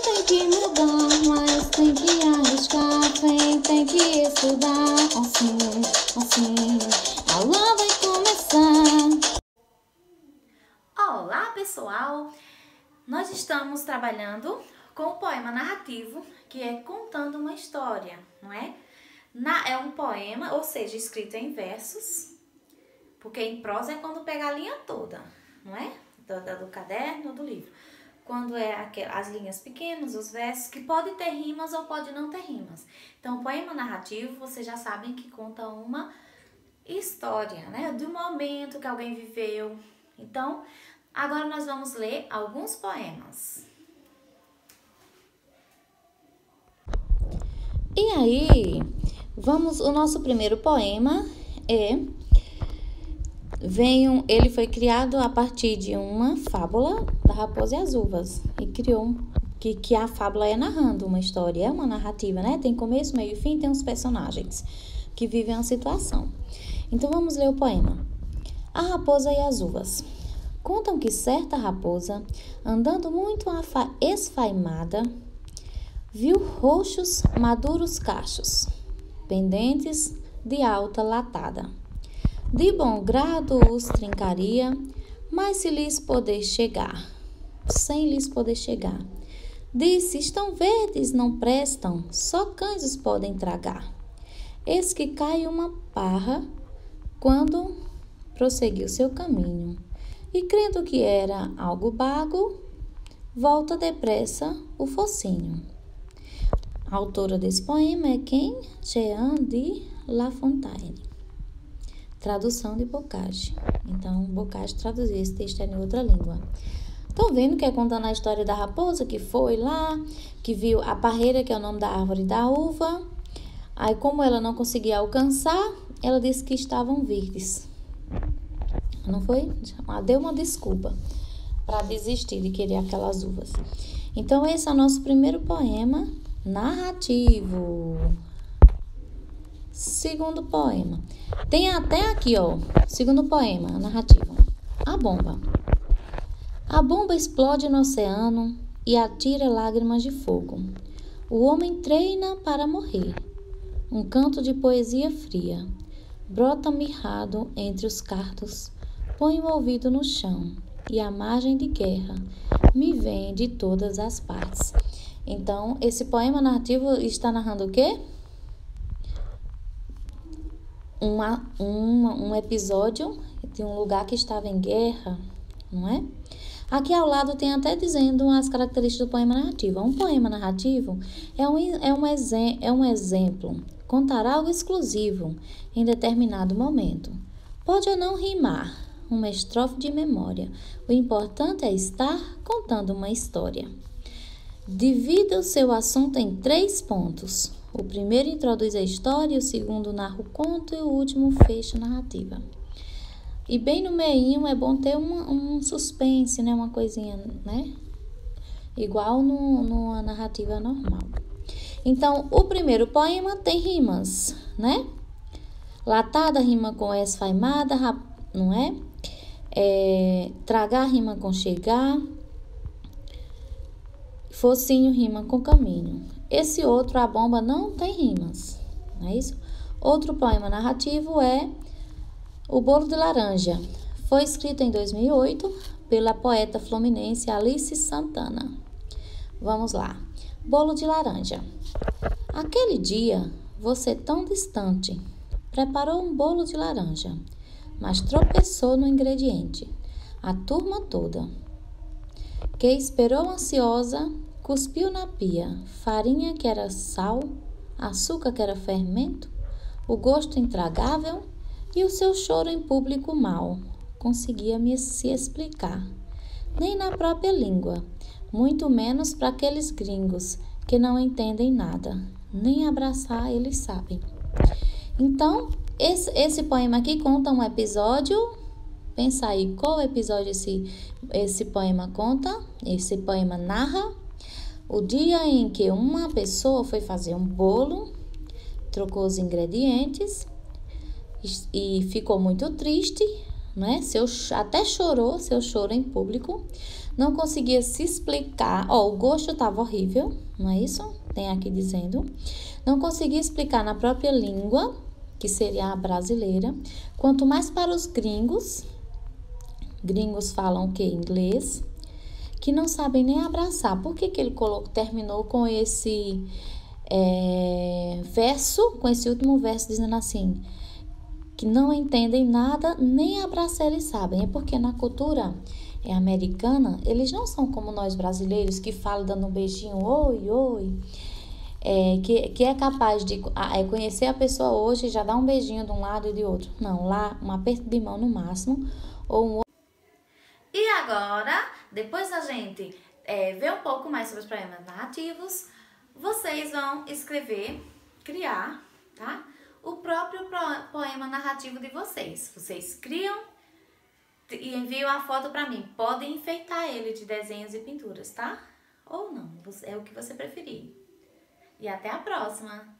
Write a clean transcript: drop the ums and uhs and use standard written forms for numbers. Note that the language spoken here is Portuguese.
tem que mudar, mas tem que arriscar, tem que estudar. Assim, a aula vai começar. Olá, pessoal! Nós estamos trabalhando com o poema narrativo, que é contando uma história, não é? É um poema, ou seja, escrito em versos, porque em prosa é quando pega a linha toda, não é? Do caderno, do livro. Quando é as linhas pequenas, os versos, que pode ter rimas ou pode não ter rimas. Então, o poema narrativo, vocês já sabem que conta uma história, né? Do momento que alguém viveu. Então, agora nós vamos ler alguns poemas. E aí, o nosso primeiro poema ele foi criado a partir de uma fábula da Raposa e as Uvas. E criou que a fábula é narrando uma história, é uma narrativa, né? Tem começo, meio e fim, tem uns personagens que vivem uma situação. Então vamos ler o poema. A Raposa e as Uvas. Contam que certa raposa, andando muito esfaimada, viu roxos, maduros cachos, pendentes de alta latada. De bom grado os trincaria, mas sem lhes poder chegar. Disse, estão verdes, não prestam, só cães os podem tragar. Eis que cai uma parra, quando prosseguiu seu caminho, e crendo que era algo bago, volta depressa o focinho. A autora desse poema é quem? Jean de La Fontaine. Tradução de Bocage. Então, Bocage traduziu esse texto em outra língua. Estão vendo que é contando a história da raposa que foi lá, que viu a parreira, que é o nome da árvore da uva. Aí, como ela não conseguia alcançar, ela disse que estavam verdes. Não foi? Deu uma desculpa para desistir de querer aquelas uvas. Então, esse é o nosso primeiro poema narrativo. Segundo poema. Tem até aqui, ó. Segundo poema narrativo. A bomba. A bomba explode no oceano e atira lágrimas de fogo. O homem treina para morrer. Um canto de poesia fria. Brota mirrado entre os cardos. Põe o ouvido no chão. E a margem de guerra me vem de todas as partes. Então, esse poema narrativo está narrando o quê? Um episódio de um lugar que estava em guerra, não é? Aqui ao lado tem até dizendo as características do poema narrativo. Um poema narrativo é um exemplo, contar algo exclusivo em determinado momento. Pode ou não rimar, uma estrofe de memória. O importante é estar contando uma história. Divida o seu assunto em 3 pontos. O primeiro introduz a história, o segundo narra o conto e o último fecha a narrativa. E bem no meinho é bom ter um suspense, né? Uma coisinha, né? Igual numa narrativa normal. Então, o primeiro poema tem rimas, né? Latada rima com esfaimada, não é? Tragar rima com chegar. Focinho rima com caminho. Esse outro, a bomba, não tem rimas, não é isso? Outro poema narrativo é O Bolo de Laranja. Foi escrito em 2008 pela poeta fluminense Alice Santana. Vamos lá. Bolo de laranja. Aquele dia, você tão distante, preparou um bolo de laranja, mas tropeçou no ingrediente. A turma toda, que esperou ansiosa, cuspiu na pia, farinha que era sal, açúcar que era fermento, o gosto intragável e o seu choro em público mal conseguia se explicar, nem na própria língua, muito menos para aqueles gringos que não entendem nada, nem abraçar eles sabem. Então, esse poema aqui conta um episódio. Pensa aí, qual episódio esse poema conta? Esse poema narra o dia em que uma pessoa foi fazer um bolo, trocou os ingredientes e ficou muito triste, né? Até chorou, seu choro em público. não conseguia se explicar. Ó, o gosto estava horrível, não é isso? Tem aqui dizendo. Não conseguia explicar na própria língua, que seria a brasileira. Quanto mais para os gringos falam o quê? Inglês, que não sabem nem abraçar. Por que ele terminou com esse verso, com esse último verso dizendo assim, que não entendem nada, nem abraçar eles sabem? É porque na cultura americana, eles não são como nós brasileiros, que falam dando um beijinho, oi, oi, que é capaz de conhecer a pessoa hoje e já dar um beijinho de um lado e de outro. Não, lá um aperto de mão no máximo, ou um... E agora, depois da gente ver um pouco mais sobre os poemas narrativos, vocês vão escrever, criar, tá? O próprio poema narrativo de vocês. Vocês criam e enviam a foto para mim. Podem enfeitar ele de desenhos e pinturas, tá? Ou não, é o que você preferir. E até a próxima!